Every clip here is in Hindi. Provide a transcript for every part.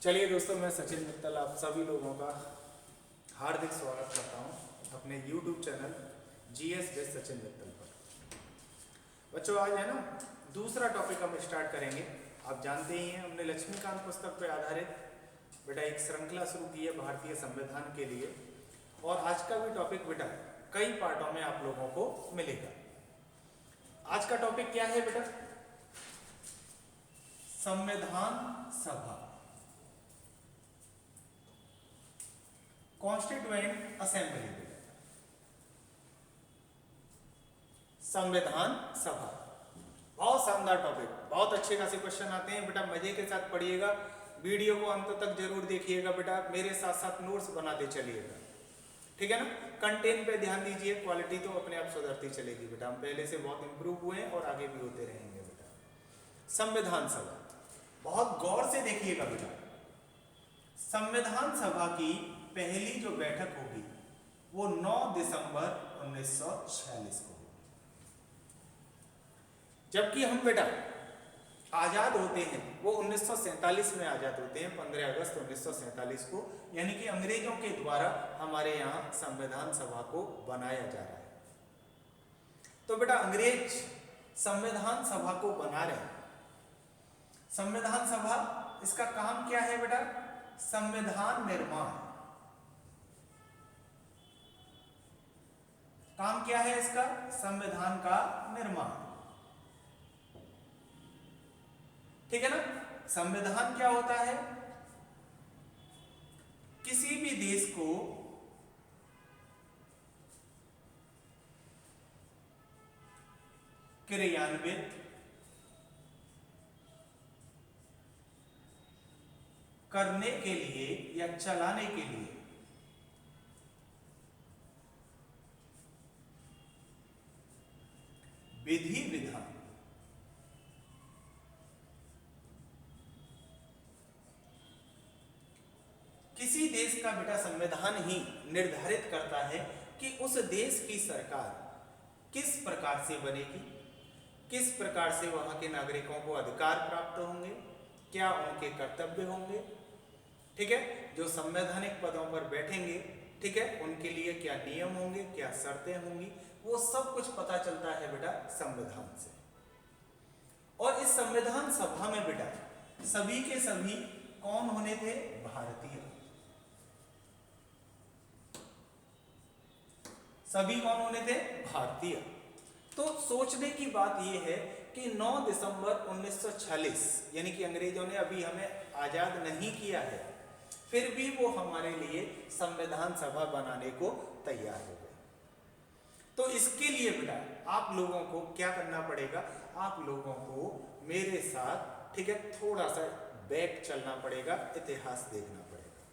चलिए दोस्तों, मैं सचिन मित्तल आप सभी लोगों का हार्दिक स्वागत करता हूं अपने YouTube channel GS base Sachin Mittal पर। बच्चों, आज है ना दूसरा टॉपिक हम स्टार्ट करेंगे। आप जानते ही हैं हमने लक्ष्मीकांत पुस्तक पर आधारित बेटा एक श्रृंखला शुरू की है भारतीय संविधान के लिए, और आज का भी टॉपिक बेटा कई पार्टों में आप लोगों को मिलेगा। आज का टॉपिक क्या है बेटा? संविधान सभा, कॉन्स्टिट्यूएंट असेंबली। संविधान सभा बहुत शानदार टॉपिक, बहुत अच्छे खासे क्वेश्चन आते हैं बेटा। मजे के साथ पढ़िएगा, वीडियो को अंत तक जरूर देखिएगा बेटा, मेरे साथ साथ नोट्स बनाते चलिएगा, ठीक है ना। कंटेंट पे ध्यान दीजिए, क्वालिटी तो अपने आप सुधरती चलेगी बेटा। हम पहले से बहुत इंप्रूव हुए हैं और आगे भी होते रहेंगे बेटा। संविधान सभा बहुत गौर से देखिएगा बेटा। संविधान सभा की पहली जो बैठक होगी वो 9 दिसंबर 1946 को होगी। जबकि हम बेटा आजाद होते हैं वो 1947 में आजाद होते हैं, 15 अगस्त 1947 को, यानी कि अंग्रेजों के द्वारा हमारे यहाँ संविधान सभा को बनाया जा रहा है। तो बेटा अंग्रेज संविधान सभा को बना रहे हैं। संविधान सभा, इसका काम क्या है बेटा? संविधान निर्माण। काम क्या है इसका? संविधान का निर्माण, ठीक है ना। संविधान क्या होता है? किसी भी देश को क्रियान्वित करने के लिए या चलाने के लिए विधि विधान, किसी देश का बेटा संविधान ही निर्धारित करता है कि उस देश की सरकार किस प्रकार से बनेगी, किस प्रकार से वहां के नागरिकों को अधिकार प्राप्त होंगे, क्या उनके कर्तव्य होंगे, ठीक है। जो संवैधानिक पदों पर बैठेंगे, ठीक है, उनके लिए क्या नियम होंगे, क्या शर्तें होंगी, वो सब कुछ पता चलता है बेटा संविधान से। और इस संविधान सभा में बेटा सभी के सभी कौन होने थे? भारतीय। सभी कौन होने थे? भारतीय। तो सोचने की बात यह है कि 9 दिसंबर 1946, यानी कि अंग्रेजों ने अभी हमें आजाद नहीं किया है, फिर भी वो हमारे लिए संविधान सभा बनाने को तैयार हो गए। तो इसके लिए बेटा आप लोगों को क्या करना पड़ेगा? आप लोगों को मेरे साथ, ठीक है, थोड़ा सा बैक चलना पड़ेगा, इतिहास देखना पड़ेगा।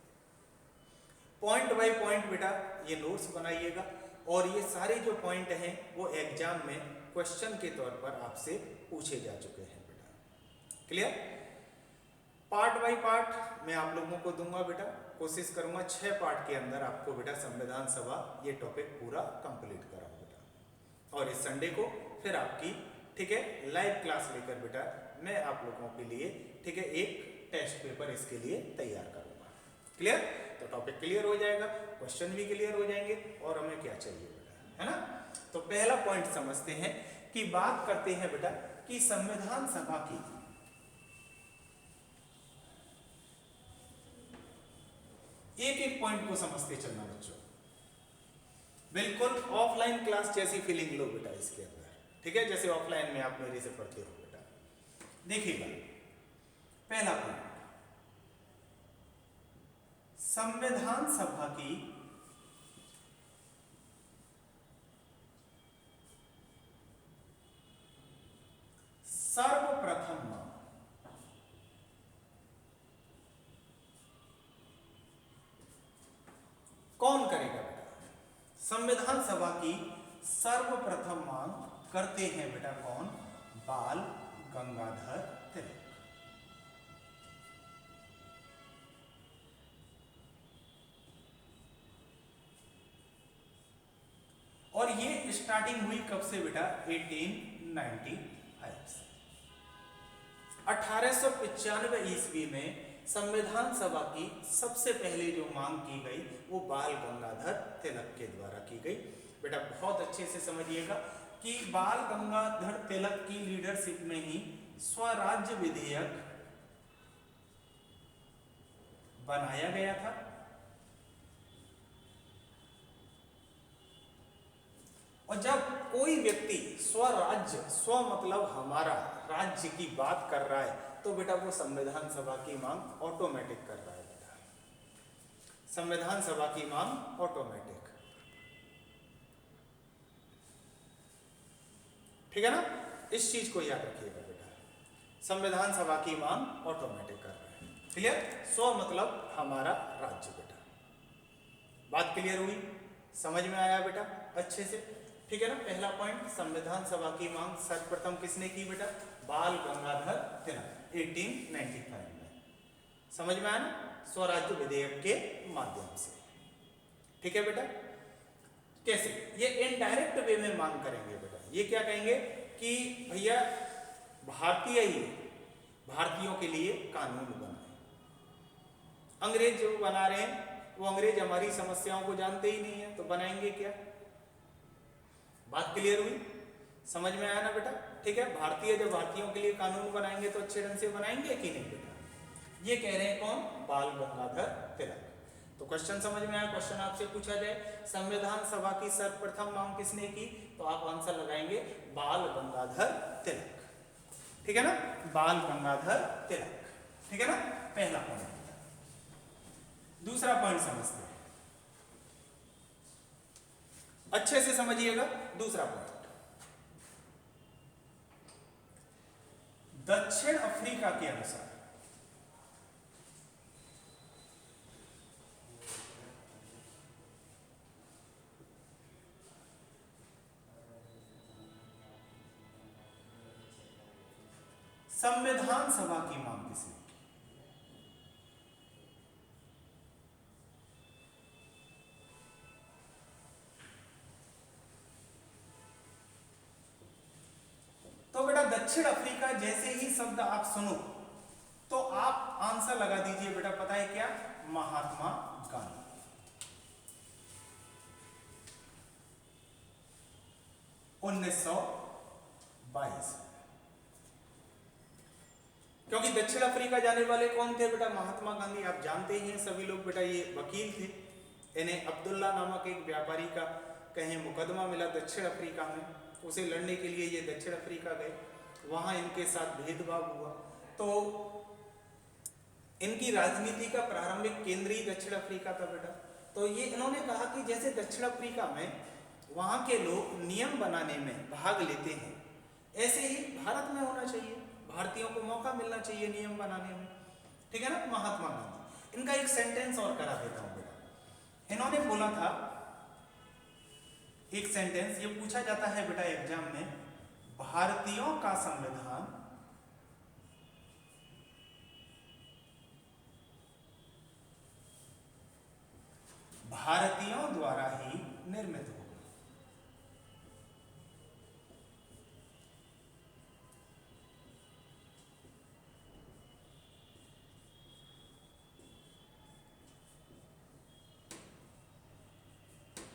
पॉइंट बाय पॉइंट बेटा ये नोट्स बनाइएगा, और ये सारे जो पॉइंट हैं वो एग्जाम में क्वेश्चन के तौर पर आपसे पूछे जा चुके हैं बेटा। क्लियर? पार्ट बाय पार्ट मैं आप लोगों को दूंगा बेटा, कोशिश करूंगा 6 पार्ट के अंदर आपको बेटा संविधान सभा ये टॉपिक पूरा कंप्लीट कराऊं बेटा। और इस संडे को फिर आपकी, ठीक है, लाइव क्लास लेकर बेटा मैं आप लोगों के लिए, ठीक है, एक टेस्ट पेपर इसके लिए तैयार करूंगा। क्लियर? तो टॉपिक क्लियर हो जाएगा, क्वेश्चन भी क्लियर हो जाएंगे, और हमें क्या चाहिए बेटा, है ना। तो पहला पॉइंट समझते हैं कि बात करते हैं बेटा कि संविधान सभा की एक एक पॉइंट को समझते चलना बच्चों। बिल्कुल ऑफलाइन क्लास जैसी फीलिंग लो बेटा इसके अंदर, ठीक है, जैसे ऑफलाइन में आप मेरे से पढ़ते हो बेटा। देखिएगा पहला पॉइंट, संविधान सभा की सर्वप्रथम मांग। कौन करेगा बेटा? संविधान सभा की सर्वप्रथम मांग करते हैं बेटा कौन? बाल गंगाधर तिलक। और ये स्टार्टिंग हुई कब से बेटा? 1895 से। 1895 ईस्वी में संविधान सभा की सबसे पहले जो मांग की गई वो बाल गंगाधर तिलक के द्वारा की गई। बेटा बहुत अच्छे से समझिएगा कि बाल गंगाधर तिलक की लीडरशिप में ही स्वराज्य विधेयक बनाया गया था। और जब कोई व्यक्ति स्वराज्य, स्व मतलब हमारा, राज्य की बात कर रहा है तो बेटा वो संविधान सभा की मांग ऑटोमेटिक कर रहा है। बेटा संविधान सभा की मांग ऑटोमेटिक, ठीक है ना, इस चीज को याद रखिएगा बेटा, संविधान सभा की मांग ऑटोमेटिक कर रहा है। क्लियर? स्व मतलब हमारा राज्य। बेटा बात क्लियर हुई? समझ में आया बेटा अच्छे से? ठीक है ना। पहला पॉइंट, संविधान सभा की मांग सर्वप्रथम किसने की बेटा? बाल गंगाधर तिलक 1895 में। समझ में आया ना? स्वराज्य विधेयक के माध्यम से। ठीक है बेटा। कैसे? ये इनडायरेक्ट वे में मांग करेंगे बेटा। ये क्या कहेंगे कि भैया भारतीय ही भारतीयों के लिए कानून बनाए। अंग्रेज जो बना रहे हैं वो अंग्रेज हमारी समस्याओं को जानते ही नहीं है, तो बनाएंगे क्या? बात क्लियर हुई? समझ में आया ना बेटा? ठीक है। भारतीय जब भारतीयों के लिए कानून बनाएंगे तो अच्छे ढंग से बनाएंगे कि नहीं बेटा? ये कह रहे हैं कौन? बाल गंगाधर तिलक। तो क्वेश्चन समझ में आया? क्वेश्चन आपसे पूछा जाए संविधान सभा की सर्वप्रथम मांग किसने की, तो आप आंसर लगाएंगे बाल गंगाधर तिलक। ठीक है ना, बाल गंगाधर तिलक। ठीक है ना, पहला पॉइंट। दूसरा पॉइंट समझते हैं, अच्छे से समझिएगा। दूसरा पॉइंट, दक्षिण अफ्रीका के अनुसार संविधान सभा की मांग किसने की? तो बेटा दक्षिण अफ्रीका जैसे ही शब्द आप सुनो तो आप आंसर लगा दीजिए बेटा, पता है क्या? महात्मा गांधी। उन्नीस क्योंकि दक्षिण अफ्रीका जाने वाले कौन थे बेटा? महात्मा गांधी। आप जानते ही हैं सभी लोग बेटा, ये वकील थे। इन्हें अब्दुल्ला नामक एक व्यापारी का कहीं मुकदमा मिला दक्षिण अफ्रीका में, उसे लड़ने के लिए ये दक्षिण अफ्रीका गए। वहां इनके साथ भेदभाव हुआ तो इनकी राजनीति का प्रारंभिक केंद्र ही दक्षिण अफ्रीका था बेटा। तो ये इन्होंने कहा कि जैसे दक्षिण अफ्रीका में वहां के लोग नियम बनाने में भाग लेते हैं, ऐसे ही भारत में होना चाहिए, भारतीयों को मौका मिलना चाहिए नियम बनाने में। ठीक है ना, महात्मा गांधी। इनका एक सेंटेंस और करा देता हूं बेटा। इन्होंने बोला था एक सेंटेंस, ये पूछा जाता है बेटा एग्जाम में, भारतीयों का संविधान भारतीयों द्वारा ही निर्मित होगा।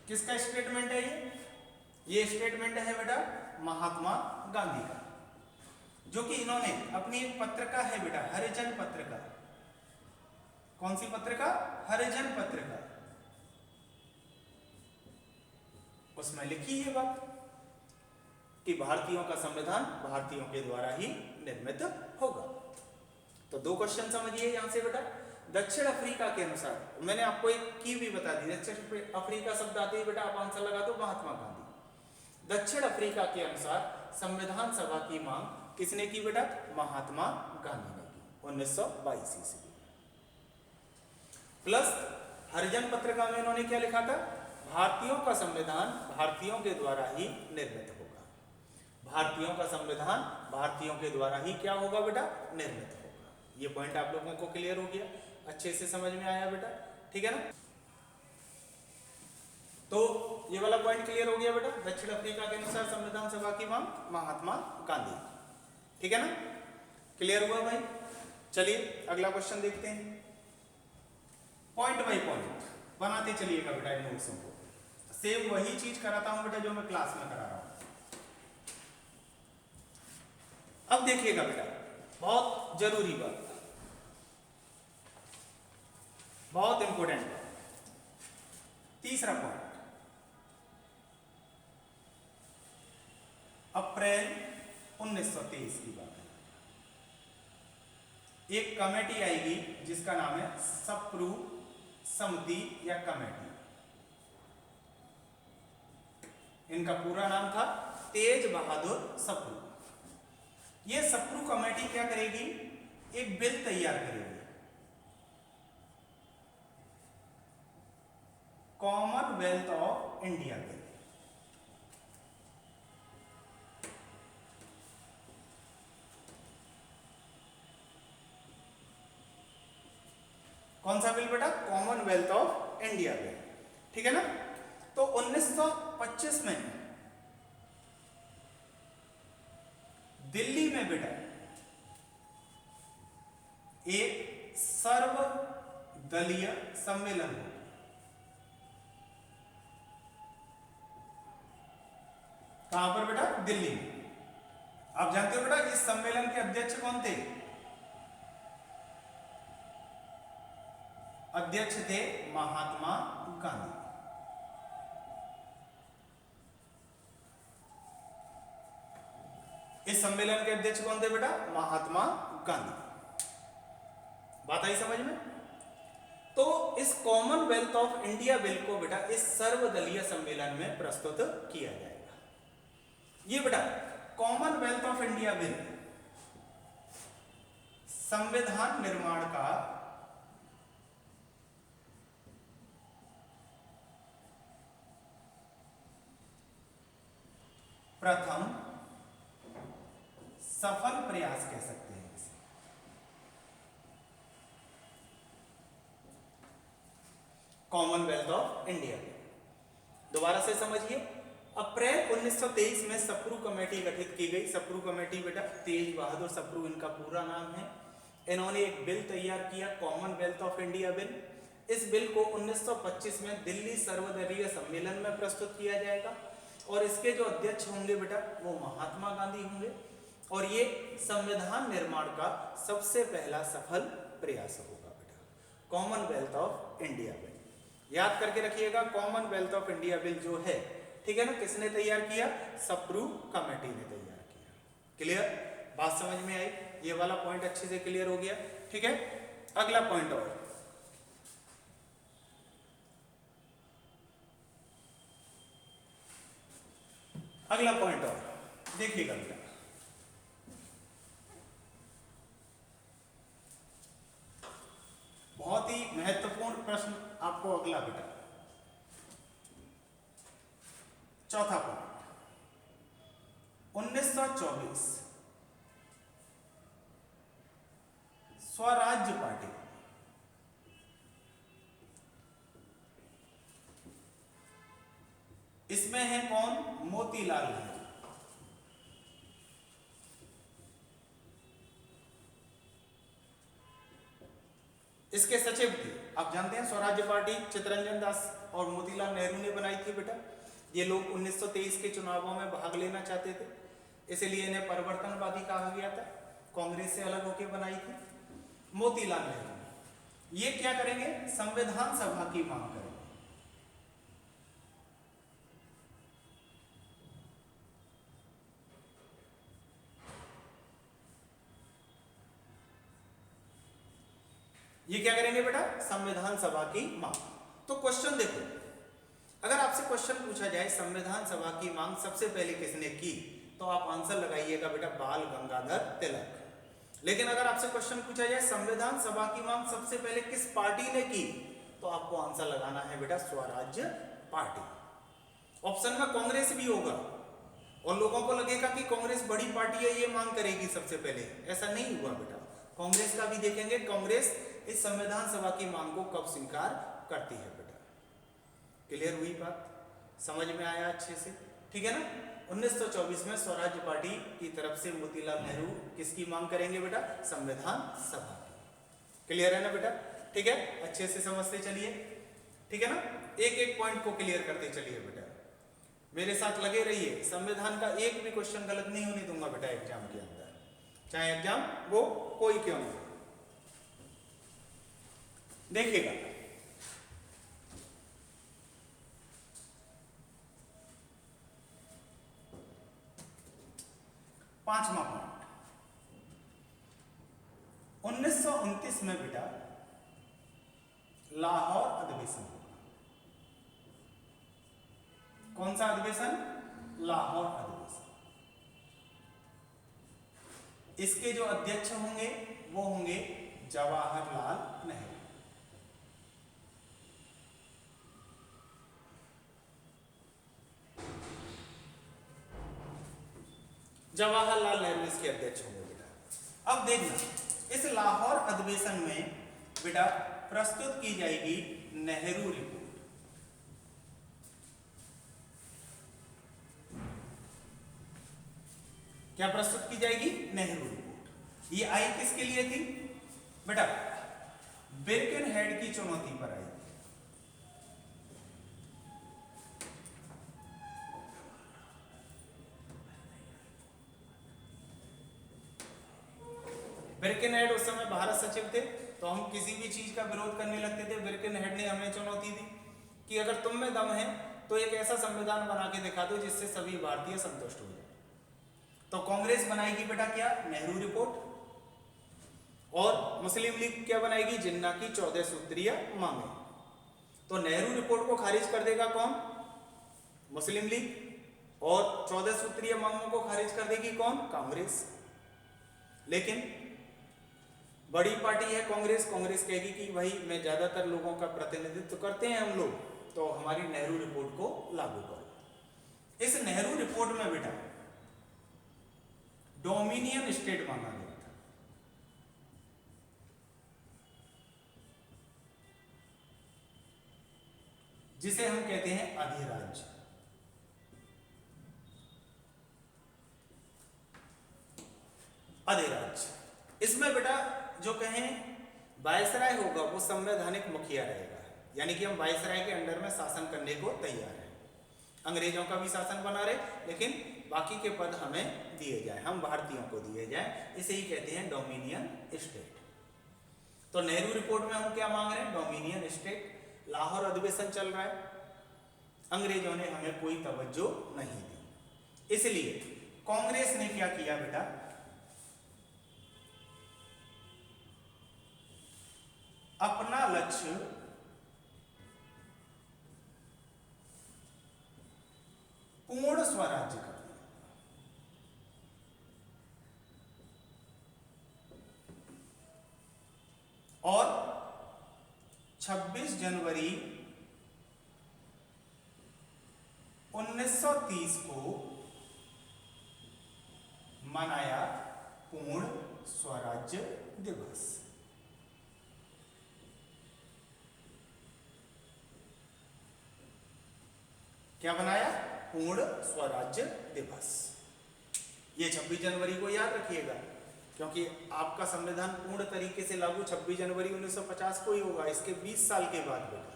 किसका स्टेटमेंट है ये स्टेटमेंट है बेटा महात्मा गांधी का, जो कि इन्होंने अपनी एक पत्रिका है बेटा, हरिजन पत्रिका। कौन सी पत्रिका? हरिजन पत्रिका। उसमें लिखी ये बात कि भारतीयों का संविधान भारतीयों के द्वारा ही निर्मित होगा। तो दो क्वेश्चन समझिए यहां से बेटा। दक्षिण अफ्रीका के अनुसार, मैंने आपको एक की भी बता दी, दक्षिण अफ्रीका शब्द आते ही बेटा आप आंसर लगा दो महात्मा गांधी। दक्षिण अफ्रीका के अनुसार संविधान सभा की मांग किसने की बेटा? महात्मा गांधी ने की 1922 ईस्वी में। प्लस हरिजन पत्रिका में इन्होंने क्या लिखा था? भारतीयों का संविधान भारतीयों के द्वारा ही निर्मित होगा। भारतीयों का संविधान भारतीयों के द्वारा ही क्या होगा बेटा? निर्मित होगा। ये पॉइंट आप लोगों को क्लियर हो गया, अच्छे से समझ में आया बेटा? ठीक है ना। तो ये वाला पॉइंट क्लियर हो गया बेटा। दक्षिण अफ्रीका के अनुसार संविधान सभा की मांग महात्मा गांधी। ठीक है ना, क्लियर हुआ भाई? चलिए अगला क्वेश्चन देखते हैं, पॉइंट बाय पॉइंट बनाते चलिएगा बेटा इन नोट्सों को। सेम वही चीज कराता हूं बेटा जो मैं क्लास में करा रहा हूं। अब देखिएगा बेटा, बहुत जरूरी बात, बहुत इंपॉर्टेंट बात। तीसरा पॉइंट, अप्रैल 1923 की बात है। एक कमेटी आएगी जिसका नाम है सप्रू समिति या कमेटी। इनका पूरा नाम था तेज बहादुर सप्रू। ये सप्रू कमेटी क्या करेगी, एक बिल तैयार करेगी, कॉमनवेल्थ ऑफ इंडिया बिल। कौन सा बिल बेटा, कॉमनवेल्थ ऑफ इंडिया बिल, ठीक है ना। तो 1925 में दिल्ली में बेटा एक सर्वदलीय सम्मेलन हुआ। कहां पर बेटा, दिल्ली में। आप जानते हो बेटा इस सम्मेलन के अध्यक्ष कौन थे, अध्यक्ष थे महात्मा गांधी। इस सम्मेलन के अध्यक्ष कौन थे बेटा, महात्मा गांधी। बात आई समझ में। तो इस कॉमनवेल्थ ऑफ इंडिया बिल को बेटा इस सर्वदलीय सम्मेलन में प्रस्तुत किया जाएगा। ये बेटा कॉमनवेल्थ ऑफ इंडिया बिल संविधान निर्माण का प्रथम सफल प्रयास कह सकते हैं इसे। कॉमनवेल्थ ऑफ इंडिया, दोबारा से समझिए। अप्रैल 1923 में सप्रू कमेटी गठित की गई। सप्रू कमेटी बेटा तेज बहादुर सप्रू इनका पूरा नाम है। इन्होंने एक बिल तैयार किया, कॉमनवेल्थ ऑफ इंडिया बिल। इस बिल को 1925 में दिल्ली सर्वदलीय सम्मेलन में प्रस्तुत किया जाएगा और इसके जो अध्यक्ष होंगे बेटा वो महात्मा गांधी होंगे। और ये संविधान निर्माण का सबसे पहला सफल प्रयास होगा बेटा, कॉमनवेल्थ ऑफ इंडिया बिल। याद करके रखिएगा, कॉमनवेल्थ ऑफ इंडिया बिल जो है, ठीक है ना, किसने तैयार किया, सप्रू कमेटी ने तैयार किया। क्लियर, बात समझ में आई। ये वाला पॉइंट अच्छे से क्लियर हो गया, ठीक है। अगला पॉइंट और, अगला पॉइंट और देखिएगा बेटा, बहुत ही महत्वपूर्ण प्रश्न आपको अगला बेटा। चौथा पॉइंट, 1924 स्वराज्य पार्टी। इसमें है कौन, मोतीलाल नेहरू। इसके सचिव थे, आप जानते हैं स्वराज्य पार्टी चित्तरंजन दास और मोतीलाल नेहरू ने बनाई थी बेटा। ये लोग 1923 के चुनावों में भाग लेना चाहते थे, इसलिए इन्हें परिवर्तनवादी कहा गया था। कांग्रेस से अलग होकर बनाई थी मोतीलाल नेहरू। ये क्या करेंगे, संविधान सभा की मांग करेंगे। ये क्या करेंगे बेटा, संविधान सभा की मांग। तो क्वेश्चन देखो, अगर आपसे क्वेश्चन पूछा जाए संविधान सभा की मांग सबसे पहले किसने की, तो आप आंसर लगाइएगा बेटा बाल गंगाधर तिलक। लेकिन अगर आपसे क्वेश्चन पूछा जाए संविधान सभा की मांग सबसे पहले किस पार्टी ने की, तो आपको आंसर लगाना है बेटा स्वराज्य पार्टी। ऑप्शन में कांग्रेस भी होगा और लोगों को लगेगा कि कांग्रेस बड़ी पार्टी है, ये मांग करेगी सबसे पहले। ऐसा नहीं हुआ बेटा, कांग्रेस का भी देखेंगे, कांग्रेस इस संविधान सभा की मांग को कब स्वीकार करती है बेटा। क्लियर हुई बात, समझ में आया अच्छे से, ठीक है ना। 1924 में स्वराज्य पार्टी की तरफ से मोतीलाल नेहरू किसकी मांग करेंगे बेटा, संविधान सभा की। क्लियर है ना बेटा? ठीक है, अच्छे से समझते चलिए, ठीक है ना? एक एक पॉइंट को क्लियर करते चलिए बेटा, मेरे साथ लगे रहिए। संविधान का एक भी क्वेश्चन गलत नहीं होने दूंगा बेटा एग्जाम के अंदर, चाहे एग्जाम वो कोई क्यों हो। देखिएगा, पांचवा पॉइंट, 1929 में बेटा लाहौर अधिवेशन हुआ। कौन सा अधिवेशन? लाहौर अधिवेशन। इसके जो अध्यक्ष होंगे वो होंगे जवाहरलाल नेहरू। जवाहरलाल नेहरू इसके अध्यक्ष होंगे बेटा। अब देखना, इस लाहौर अधिवेशन में बेटा प्रस्तुत की जाएगी नेहरू रिपोर्ट। क्या प्रस्तुत की जाएगी? नेहरू रिपोर्ट। ये आई किसके लिए थी बेटा? बिर्केनहेड की चुनौती पर आई। बिर्केनहेड उस समय भारत सचिव थे, तो हम किसी भी चीज का विरोध करने लगते थे। बिर्केनहेड ने हमें चुनौती दी कि अगर तुम में दम है तो एक ऐसा संविधान बना के दिखा दो जिससे सभी भारतीय संतुष्ट हो जाए। तो कांग्रेस बनाएगी बेटा क्या? नेहरू रिपोर्ट। और मुस्लिम लीग क्या बनाएगी? जिन्ना की 14 सूत्रीय मांगे। तो नेहरू रिपोर्ट को खारिज कर देगा कौन? मुस्लिम लीग। और 14 सूत्रीय मांगों को खारिज कर देगी कौन? कांग्रेस। लेकिन बड़ी पार्टी है कांग्रेस, कांग्रेस कहेगी कि भाई मैं ज्यादातर लोगों का प्रतिनिधित्व करते हैं हम लोग, तो हमारी नेहरू रिपोर्ट को लागू करो। इस नेहरू रिपोर्ट में बेटा डोमिनियन स्टेट मांगा गया था। जिसे हम कहते हैं अधिराज्य। अधिराज्य इसमें बेटा जो कहें वायसराय होगा वो संवैधानिक मुखिया रहेगा, यानी कि हम वायसराय के अंडर में शासन करने को तैयार हैं। अंग्रेजों का भी शासन बना रहे, लेकिन बाकी के पद हमें दिए जाए, हम भारतीयों को दिए जाए। इसे ही कहते हैं डोमिनियन स्टेट। तो नेहरू रिपोर्ट में हम क्या मांग रहे हैं? Dominion state. लाहौर अधिवेशन चल रहा है, अंग्रेजों ने हमें कोई तवज्जो नहीं दी, इसलिए कांग्रेस ने क्या किया बेटा? अपना लक्ष्य पूर्ण स्वराज्य कर दिया। और 26 जनवरी 1930 को मनाया पूर्ण स्वराज्य दिवस। क्या बनाया? पूर्ण स्वराज्य दिवस। ये 26 जनवरी को याद रखिएगा, क्योंकि आपका संविधान पूर्ण तरीके से लागू 26 जनवरी 1950 को ही होगा, इसके 20 साल के बाद बेटा।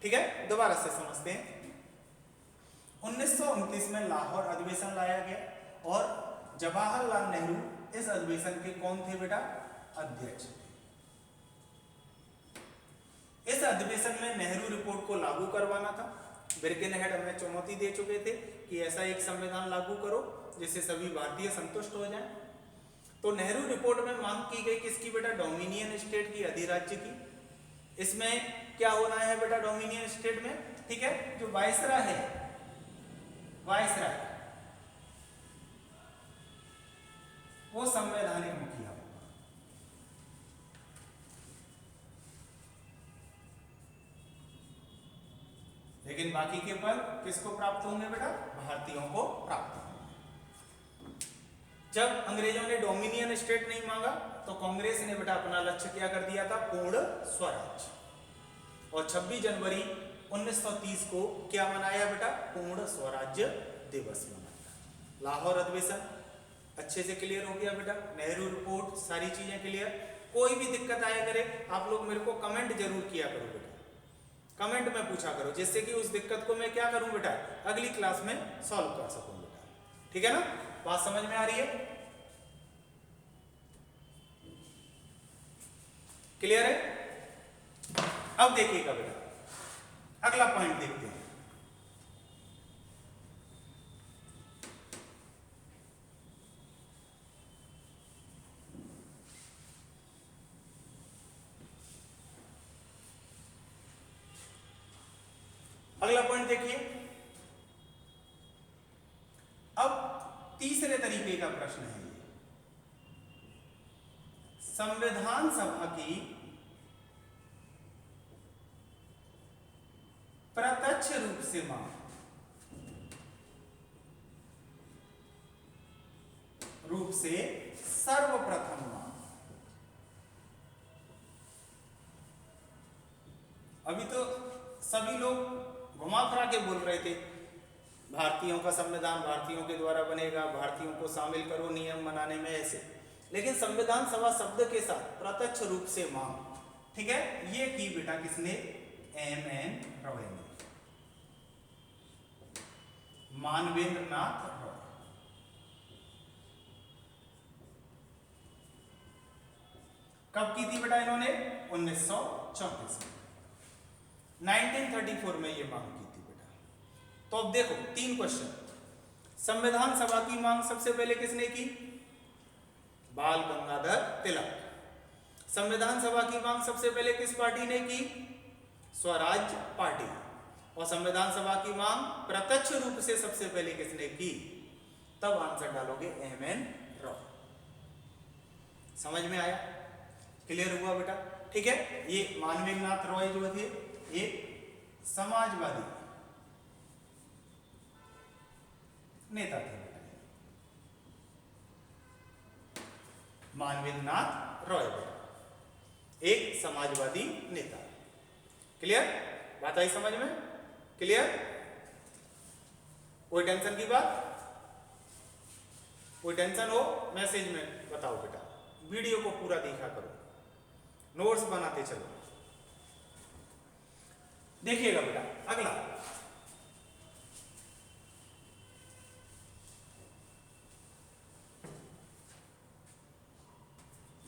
ठीक है, दोबारा से समझते हैं। 1929 में लाहौर अधिवेशन लाया गया और जवाहरलाल नेहरू इस अधिवेशन के कौन थे बेटा? अध्यक्ष थे। इस अधिवेशन में नेहरू रिपोर्ट को लागू करवाना था। बिर्केनहेड हमें चुनौती दे चुके थे कि ऐसा एक संविधान लागू करो जिससे सभी भारतीय संतुष्ट हो जाएं। तो नेहरू रिपोर्ट में मांग की गई किसकी बेटा? डोमिनियन स्टेट की, अधिराज्य की। इसमें क्या होना है बेटा डोमिनियन स्टेट में? ठीक है, जो वायसराय है, वायसराय वो संवैधानिक मुखिया होगा। लेकिन बाकी के पद किसको प्राप्त होंगे बेटा? भारतीयों को प्राप्त होंगे। जब अंग्रेजों ने डोमिनियन स्टेट नहीं मांगा तो कांग्रेस ने बेटा अपना लक्ष्य क्या कर दिया था? पूर्ण स्वराज्य। और 26 जनवरी 1930 को क्या मनाया बेटा? पूर्ण स्वराज्य दिवस मनाया। लाहौर अधिवेशन अच्छे से क्लियर हो गया बेटा, नेहरू रिपोर्ट सारी चीजें क्लियर। कोई भी दिक्कत आया करे आप लोग मेरे को कमेंट जरूर किया करो बेटा, कमेंट में पूछा करो, जिससे कि उस दिक्कत को मैं क्या करूं बेटा, अगली क्लास में सॉल्व कर सकूं बेटा। ठीक है ना, बात समझ में आ रही है, क्लियर है? अब देखिएगा बेटा अगला पॉइंट देखते हैं। अगला पॉइंट देखिए, अब तीसरे तरीके का प्रश्न है ये, संविधान सभा की प्रत्यक्ष रूप से मांग, सर्वप्रथम मांग। अभी तो सभी लोग घुमा फिरा के बोल रहे थे भारतीयों का संविधान भारतीयों के द्वारा बनेगा, भारतीयों को शामिल करो नियम बनाने में, ऐसे, लेकिन संविधान सभा शब्द के साथ प्रत्यक्ष रूप से मांग, ठीक है, ये की बेटा किसने, एम.एन. रॉय ने, मानवेंद्र नाथ रॉय। कब की थी बेटा इन्होंने, 1934 में, 1934 में ये मांग की थी बेटा। तो अब देखो तीन क्वेश्चन, संविधान सभा की मांग सबसे पहले किसने की, बाल गंगाधर तिलक। संविधान सभा की मांग सबसे पहले किस पार्टी ने की, स्वराज पार्टी। और संविधान सभा की मांग प्रत्यक्ष रूप से सबसे पहले किसने की, तब आंसर डालोगे एम.एन. रॉय। समझ में आया, क्लियर हुआ बेटा? ठीक है, ये मानवेंद्र नाथ रॉय जो थे ये समाजवादी नेता थे बेटा, मानवेंद्र नाथ रॉय बेटा एक समाजवादी नेता। क्लियर, बात आई समझ में, क्लियर? कोई टेंशन की बात, कोई टेंशन हो मैसेज में बताओ बेटा, वीडियो को पूरा देखा करो, नोट्स बनाते चलो। देखिएगा बेटा अगला,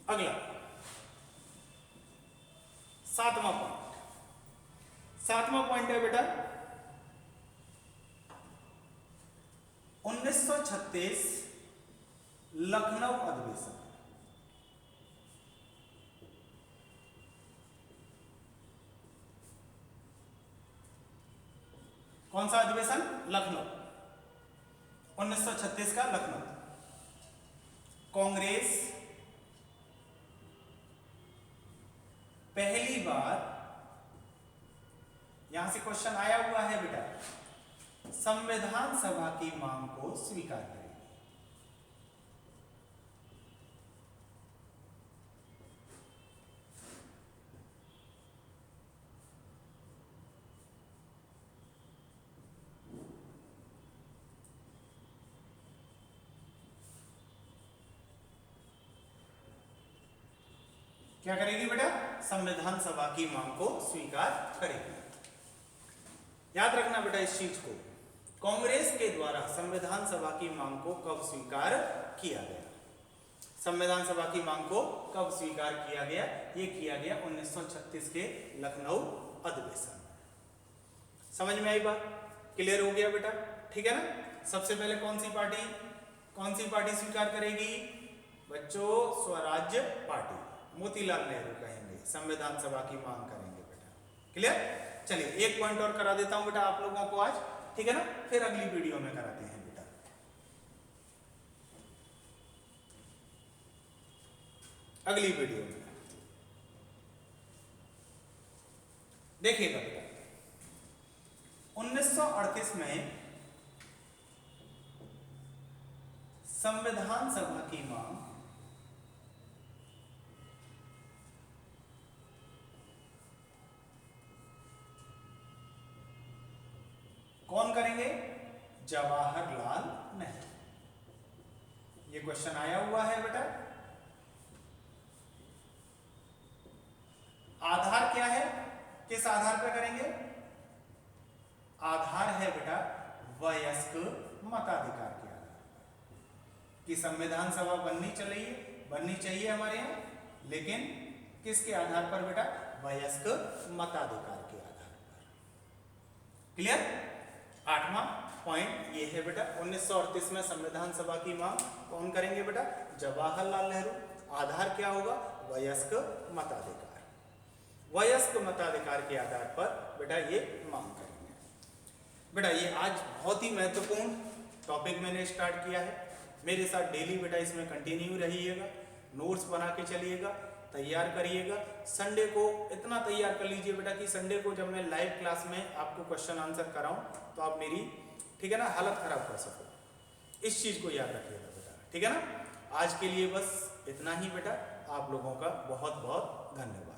अगला सातवां पॉइंट है बेटा 1936 लखनऊ अधिवेशन। कौन सा अधिवेशन, लखनऊ, 1936 का लखनऊ। कांग्रेस पहली बार, यहां से क्वेश्चन आया हुआ है बेटा, संविधान सभा की मांग को स्वीकार करेगी। क्या करेगी बेटा, संविधान सभा की मांग को स्वीकार करेगी। याद रखना बेटा इस चीज को, कांग्रेस के द्वारा संविधान सभा की मांग को कब स्वीकार किया गया, संविधान सभा की मांग को कब स्वीकार किया गया, ये किया गया 1936 के लखनऊ अधिवेशन। समझ में आई बात, क्लियर हो गया बेटा? ठीक है ना, सबसे पहले कौन सी पार्टी स्वीकार करेगी बच्चों, स्वराज्य पार्टी, मोतीलाल नेहरू कहेंगे, संविधान सभा की मांग करेंगे बेटा। क्लियर? चलिए एक पॉइंट और करा देता हूं बेटा आप लोगों को आज, ठीक है ना, फिर अगली वीडियो में कराते हैं बेटा। अगली वीडियो में देखिएगा बेटा 1938 में संविधान सभा की मांग कौन करेंगे, जवाहरलाल नेहरू। ये क्वेश्चन आया हुआ है बेटा, किस आधार पर करेंगे? आधार है बेटा वयस्क मताधिकार के आधार पर कि संविधान सभा बननी चाहिए हमारे यहाँ, लेकिन किसके आधार पर बेटा? वयस्क मताधिकार के आधार पर। क्लियर? 8वां पॉइंट ये है बेटा 1938 में संविधान सभा की मांग कौन करेंगे बेटा? जवाहरलाल नेहरू। आधार क्या होगा? वयस्क मताधिकार। वयस्क मताधिकार के आधार पर बेटा ये मांग करेंगे। बेटा ये आज बहुत ही महत्वपूर्ण टॉपिक मैंने स्टार्ट किया है, मेरे साथ डेली बेटा इसमें कंटिन्यू रहिएगा, नोट्स बना के चलिएगा, तैयार करिएगा। संडे को इतना तैयार कर लीजिए बेटा कि संडे को जब मैं लाइव क्लास में आपको क्वेश्चन आंसर कराऊं तो आप मेरी, ठीक है ना, हालत खराब कर सको। इस चीज को याद रखिएगा बेटा, ठीक है ना। आज के लिए बस इतना ही बेटा। आप लोगों का बहुत बहुत धन्यवाद।